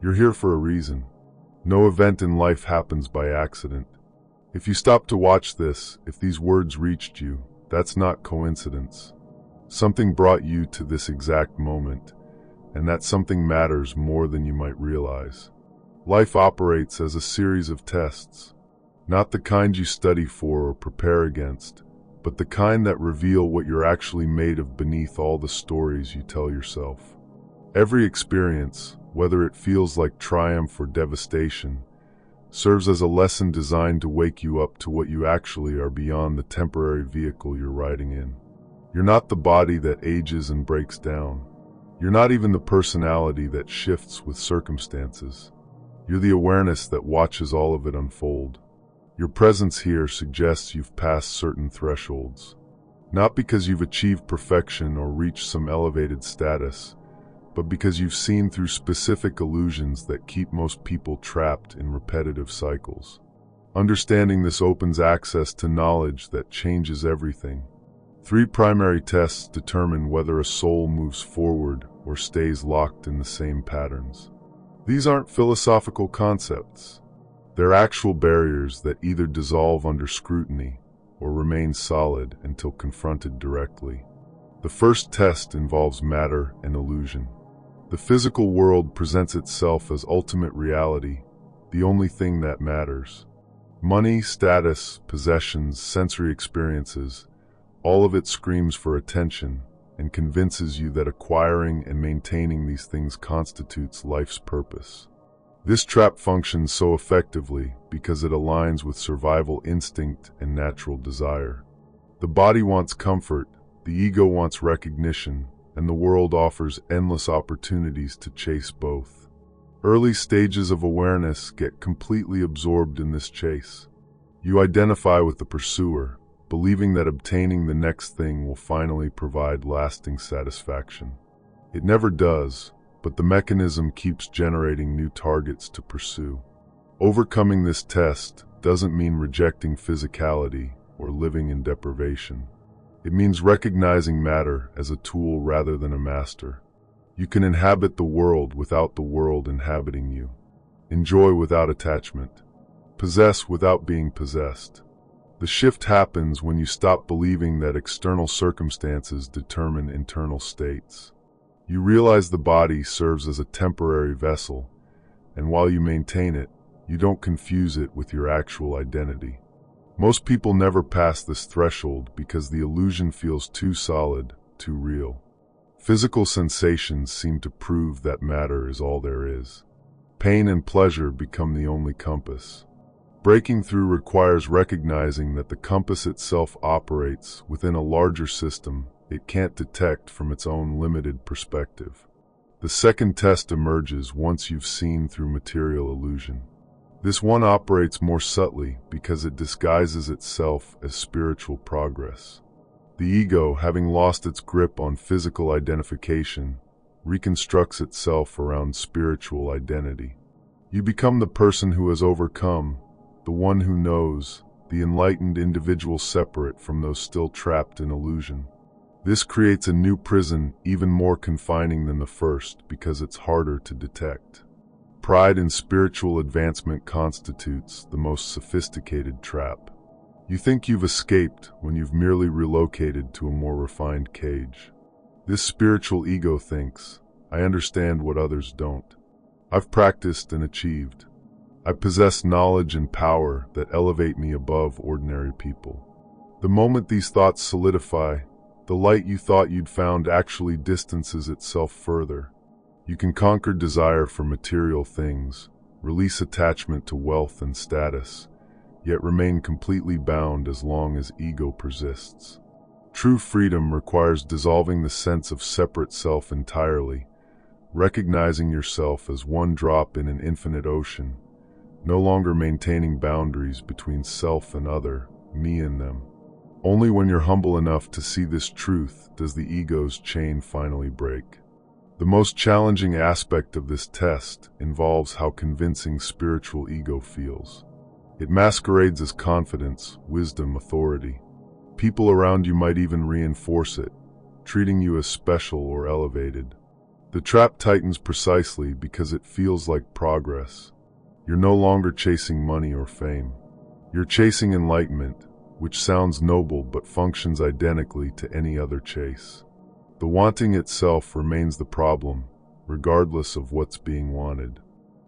You're here for a reason. No event in life happens by accident. If you stop to watch this, if these words reached you, that's not coincidence. Something brought you to this exact moment, and that something matters more than you might realize. Life operates as a series of tests, not the kind you study for or prepare against, but the kind that reveal what you're actually made of beneath all the stories you tell yourself. Every experience, whether it feels like triumph or devastation, serves as a lesson designed to wake you up to what you actually are beyond the temporary vehicle you're riding in. You're not the body that ages and breaks down. You're not even the personality that shifts with circumstances. You're the awareness that watches all of it unfold. Your presence here suggests you've passed certain thresholds, not because you've achieved perfection or reached some elevated status, but because you've seen through specific illusions that keep most people trapped in repetitive cycles. Understanding this opens access to knowledge that changes everything. 3 primary tests determine whether a soul moves forward or stays locked in the same patterns. These aren't philosophical concepts. They're actual barriers that either dissolve under scrutiny or remain solid until confronted directly. The first test involves matter and illusion. The physical world presents itself as ultimate reality, the only thing that matters. Money, status, possessions, sensory experiences, all of it screams for attention and convinces you that acquiring and maintaining these things constitutes life's purpose. This trap functions so effectively because it aligns with survival instinct and natural desire. The body wants comfort, the ego wants recognition, and the world offers endless opportunities to chase both. Early stages of awareness get completely absorbed in this chase. You identify with the pursuer, believing that obtaining the next thing will finally provide lasting satisfaction. It never does, but the mechanism keeps generating new targets to pursue. Overcoming this test doesn't mean rejecting physicality or living in deprivation. It means recognizing matter as a tool rather than a master. You can inhabit the world without the world inhabiting you. Enjoy without attachment. Possess without being possessed. The shift happens when you stop believing that external circumstances determine internal states. You realize the body serves as a temporary vessel, and while you maintain it, you don't confuse it with your actual identity. Most people never pass this threshold because the illusion feels too solid, too real. Physical sensations seem to prove that matter is all there is. Pain and pleasure become the only compass. Breaking through requires recognizing that the compass itself operates within a larger system it can't detect from its own limited perspective. The second test emerges once you've seen through material illusion. This one operates more subtly because it disguises itself as spiritual progress. The ego, having lost its grip on physical identification, reconstructs itself around spiritual identity. You become the person who has overcome, the one who knows, the enlightened individual separate from those still trapped in illusion. This creates a new prison even more confining than the first because it's harder to detect. Pride in spiritual advancement constitutes the most sophisticated trap. You think you've escaped when you've merely relocated to a more refined cage. This spiritual ego thinks, I understand what others don't. I've practiced and achieved. I possess knowledge and power that elevate me above ordinary people. The moment these thoughts solidify, the light you thought you'd found actually distances itself further. You can conquer desire for material things, release attachment to wealth and status, yet remain completely bound as long as ego persists. True freedom requires dissolving the sense of separate self entirely, recognizing yourself as one drop in an infinite ocean, no longer maintaining boundaries between self and other, me and them. Only when you're humble enough to see this truth does the ego's chain finally break. The most challenging aspect of this test involves how convincing spiritual ego feels. It masquerades as confidence, wisdom, authority. People around you might even reinforce it, treating you as special or elevated. The trap tightens precisely because it feels like progress. You're no longer chasing money or fame. You're chasing enlightenment, which sounds noble but functions identically to any other chase. The wanting itself remains the problem, regardless of what's being wanted.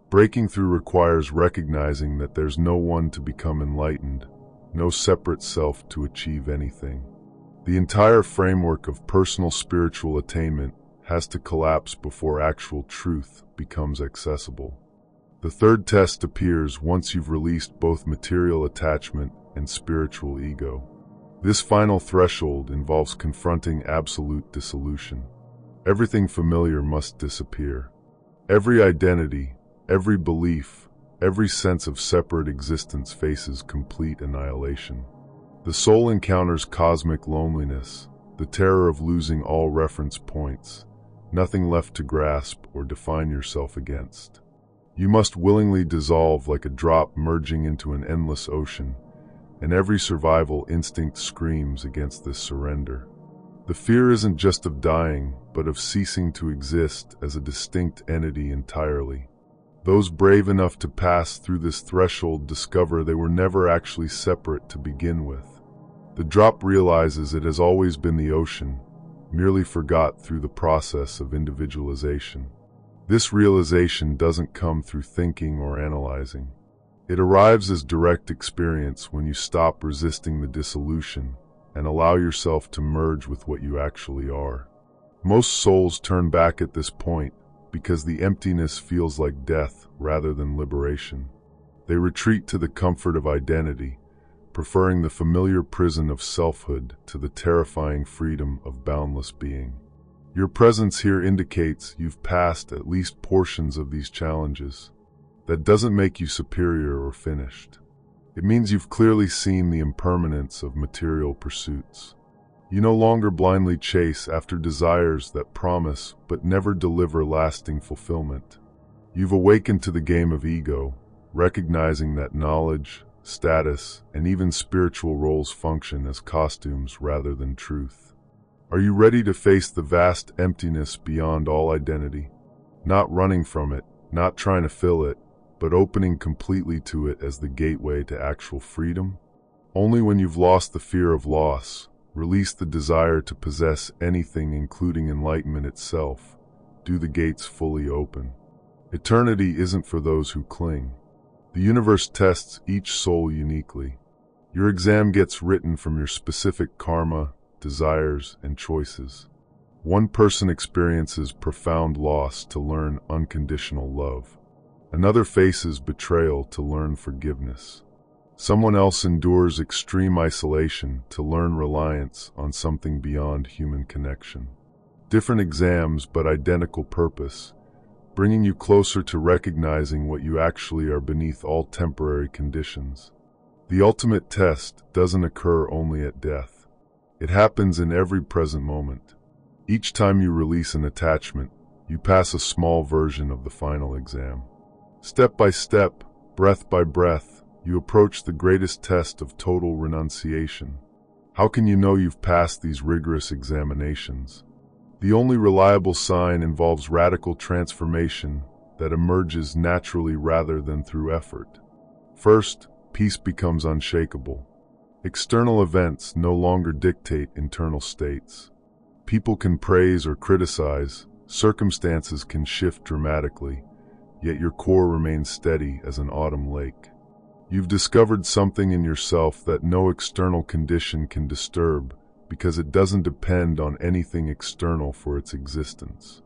Breaking through requires recognizing that there's no one to become enlightened, no separate self to achieve anything. The entire framework of personal spiritual attainment has to collapse before actual truth becomes accessible. The third test appears once you've released both material attachment and spiritual ego. This final threshold involves confronting absolute dissolution. Everything familiar must disappear. Every identity, every belief, every sense of separate existence faces complete annihilation. The soul encounters cosmic loneliness, the terror of losing all reference points, nothing left to grasp or define yourself against. You must willingly dissolve like a drop merging into an endless ocean, and every survival instinct screams against this surrender. The fear isn't just of dying, but of ceasing to exist as a distinct entity entirely. Those brave enough to pass through this threshold discover they were never actually separate to begin with. The drop realizes it has always been the ocean, merely forgot through the process of individualization. This realization doesn't come through thinking or analyzing. It arrives as direct experience when you stop resisting the dissolution and allow yourself to merge with what you actually are. Most souls turn back at this point because the emptiness feels like death rather than liberation. They retreat to the comfort of identity, preferring the familiar prison of selfhood to the terrifying freedom of boundless being. Your presence here indicates you've passed at least portions of these challenges. That doesn't make you superior or finished. It means you've clearly seen the impermanence of material pursuits. You no longer blindly chase after desires that promise but never deliver lasting fulfillment. You've awakened to the game of ego, recognizing that knowledge, status, and even spiritual roles function as costumes rather than truth. Are you ready to face the vast emptiness beyond all identity? Not running from it, not trying to fill it, but opening completely to it as the gateway to actual freedom? Only when you've lost the fear of loss, released the desire to possess anything including enlightenment itself, do the gates fully open. Eternity isn't for those who cling. The universe tests each soul uniquely. Your exam gets written from your specific karma, desires, and choices. One person experiences profound loss to learn unconditional love. Another faces betrayal to learn forgiveness. Someone else endures extreme isolation to learn reliance on something beyond human connection. Different exams but identical purpose, bringing you closer to recognizing what you actually are beneath all temporary conditions. The ultimate test doesn't occur only at death. It happens in every present moment. Each time you release an attachment, you pass a small version of the final exam. Step by step, breath by breath, you approach the greatest test of total renunciation. How can you know you've passed these rigorous examinations? The only reliable sign involves radical transformation that emerges naturally rather than through effort. First, peace becomes unshakable. External events no longer dictate internal states. People can praise or criticize, circumstances can shift dramatically, yet your core remains steady as an autumn lake. You've discovered something in yourself that no external condition can disturb because it doesn't depend on anything external for its existence.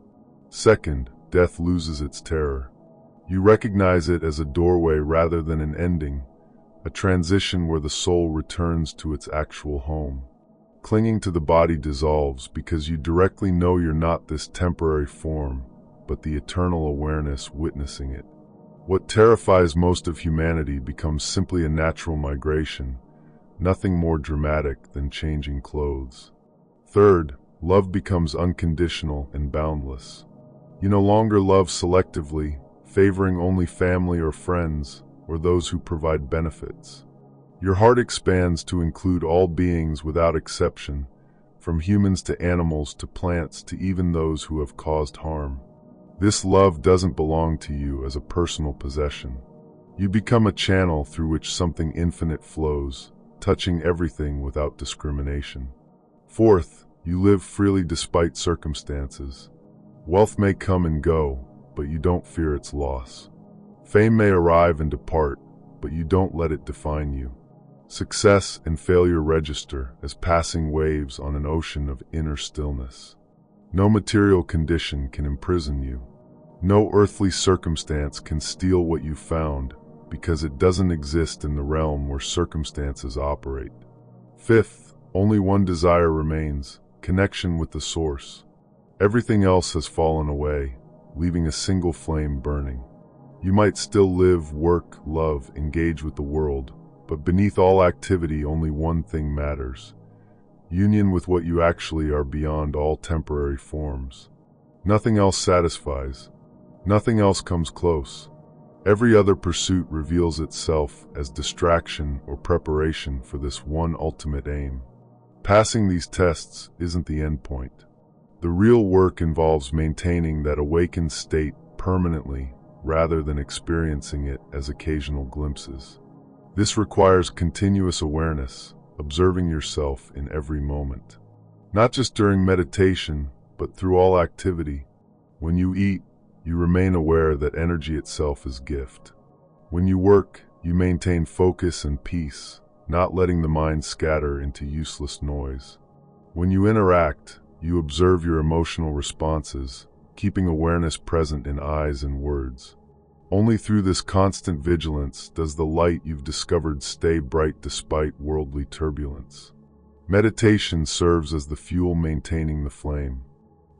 Second, death loses its terror. You recognize it as a doorway rather than an ending, a transition where the soul returns to its actual home. Clinging to the body dissolves because you directly know you're not this temporary form, but the eternal awareness witnessing it. What terrifies most of humanity becomes simply a natural migration, nothing more dramatic than changing clothes. Third, love becomes unconditional and boundless. You no longer love selectively, favoring only family or friends, or those who provide benefits. Your heart expands to include all beings without exception, from humans to animals to plants to even those who have caused harm. This love doesn't belong to you as a personal possession. You become a channel through which something infinite flows, touching everything without discrimination. Fourth, you live freely despite circumstances. Wealth may come and go, but you don't fear its loss. Fame may arrive and depart, but you don't let it define you. Success and failure register as passing waves on an ocean of inner stillness. No material condition can imprison you. No earthly circumstance can steal what you found, because it doesn't exist in the realm where circumstances operate. Fifth, only one desire remains: connection with the source. Everything else has fallen away, leaving a single flame burning. You might still live, work, love, engage with the world, but beneath all activity only one thing matters: union with what you actually are beyond all temporary forms. Nothing else satisfies. Nothing else comes close. Every other pursuit reveals itself as distraction or preparation for this one ultimate aim. Passing these tests isn't the end point. The real work involves maintaining that awakened state permanently, rather than experiencing it as occasional glimpses. This requires continuous awareness, observing yourself in every moment. Not just during meditation, but through all activity. When you eat, you remain aware that energy itself is gift. When you work, you maintain focus and peace, not letting the mind scatter into useless noise. When you interact, you observe your emotional responses, keeping awareness present in eyes and words. Only through this constant vigilance does the light you've discovered stay bright despite worldly turbulence. Meditation serves as the fuel maintaining the flame.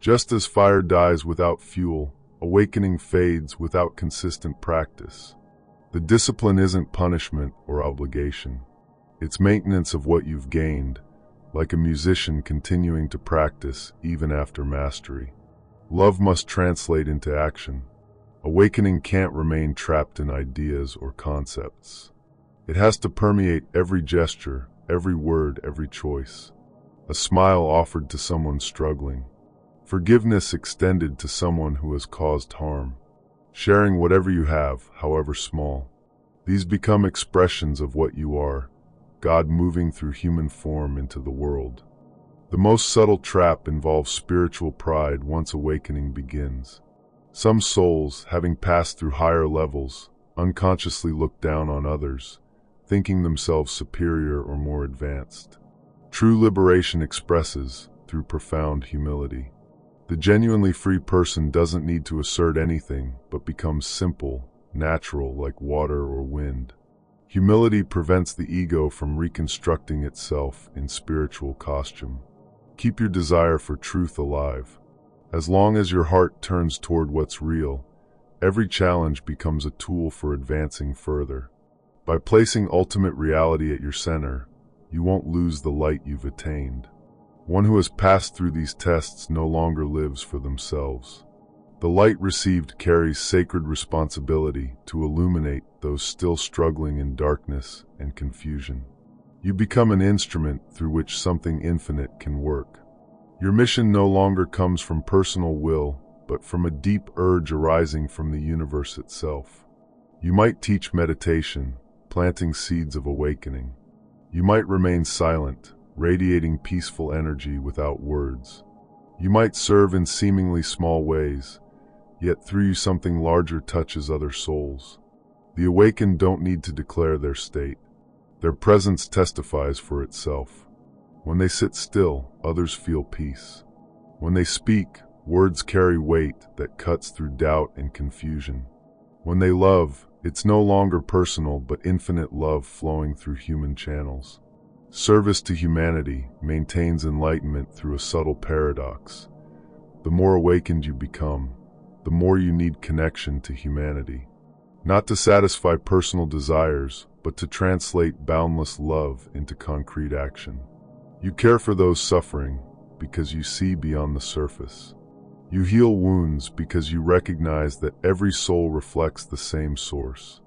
Just as fire dies without fuel, awakening fades without consistent practice. The discipline isn't punishment or obligation. It's maintenance of what you've gained, like a musician continuing to practice even after mastery. Love must translate into action. Awakening can't remain trapped in ideas or concepts. It has to permeate every gesture, every word, every choice. A smile offered to someone struggling. Forgiveness extended to someone who has caused harm. Sharing whatever you have, however small. These become expressions of what you are, God moving through human form into the world. The most subtle trap involves spiritual pride once awakening begins. Some souls, having passed through higher levels, unconsciously look down on others, thinking themselves superior or more advanced. True liberation expresses through profound humility. The genuinely free person doesn't need to assert anything, but becomes simple, natural, like water or wind. Humility prevents the ego from reconstructing itself in spiritual costume. Keep your desire for truth alive. As long as your heart turns toward what's real, every challenge becomes a tool for advancing further. By placing ultimate reality at your center, you won't lose the light you've attained. One who has passed through these tests no longer lives for themselves. The light received carries sacred responsibility to illuminate those still struggling in darkness and confusion. You become an instrument through which something infinite can work. Your mission no longer comes from personal will, but from a deep urge arising from the universe itself. You might teach meditation, planting seeds of awakening. You might remain silent, radiating peaceful energy without words. You might serve in seemingly small ways, yet through you something larger touches other souls. The awakened don't need to declare their state. Their presence testifies for itself. When they sit still, others feel peace. When they speak, words carry weight that cuts through doubt and confusion. When they love, it's no longer personal but infinite love flowing through human channels. Service to humanity maintains enlightenment through a subtle paradox. The more awakened you become, the more you need connection to humanity. Not to satisfy personal desires, but to translate boundless love into concrete action. You care for those suffering because you see beyond the surface. You heal wounds because you recognize that every soul reflects the same source.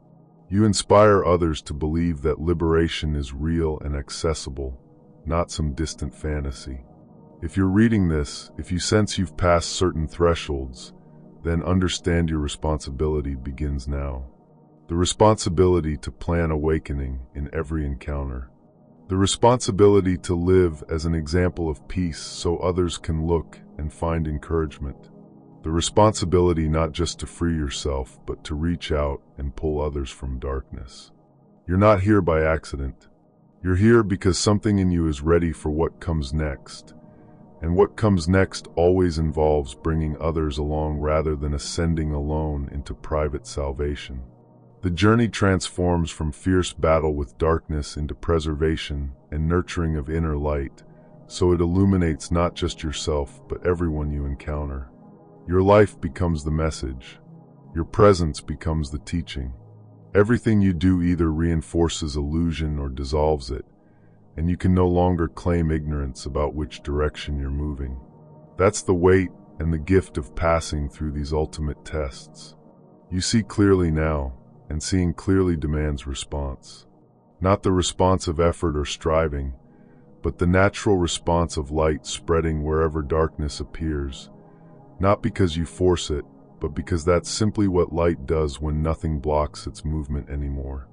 You inspire others to believe that liberation is real and accessible, not some distant fantasy. If you're reading this, if you sense you've passed certain thresholds, then understand your responsibility begins now. The responsibility to plan awakening in every encounter. The responsibility to live as an example of peace so others can look and find encouragement. The responsibility not just to free yourself, but to reach out and pull others from darkness. You're not here by accident. You're here because something in you is ready for what comes next. And what comes next always involves bringing others along rather than ascending alone into private salvation. The journey transforms from fierce battle with darkness into preservation and nurturing of inner light, so it illuminates not just yourself, but everyone you encounter. Your life becomes the message. Your presence becomes the teaching. Everything you do either reinforces illusion or dissolves it, and you can no longer claim ignorance about which direction you're moving. That's the weight and the gift of passing through these ultimate tests. You see clearly now, and seeing clearly demands response. Not the response of effort or striving, but the natural response of light spreading wherever darkness appears. Not because you force it, but because that's simply what light does when nothing blocks its movement anymore.